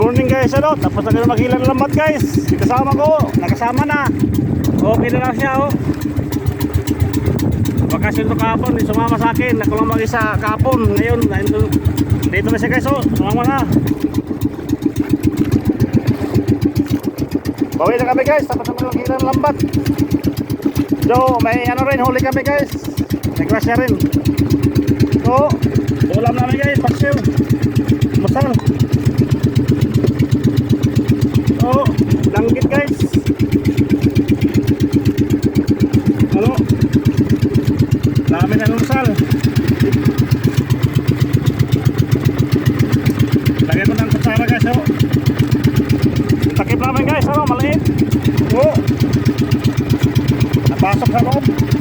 morning guys, ano? Tapos na maghilang lambat guys. Kasama ko, nakasama na. Okay na lang siya, oh. Bakasyon to kahapon, sumama sa akin. Ako lang mag-isa kahapon. Ngayon, dito na siya guys, oh. Sumama na. Bawi na kami guys, tapos na maghilang lambat. So, may ano rin, huli kami guys. May grasya rin. So, ulam namin guys, paksiw. Masal. So, langgit guys. Ano? Dami na lumusal. Lagyan mo ng kutsara guys, oh. Takip namin guys, ano, maliit. Oh. Napasok sa loob.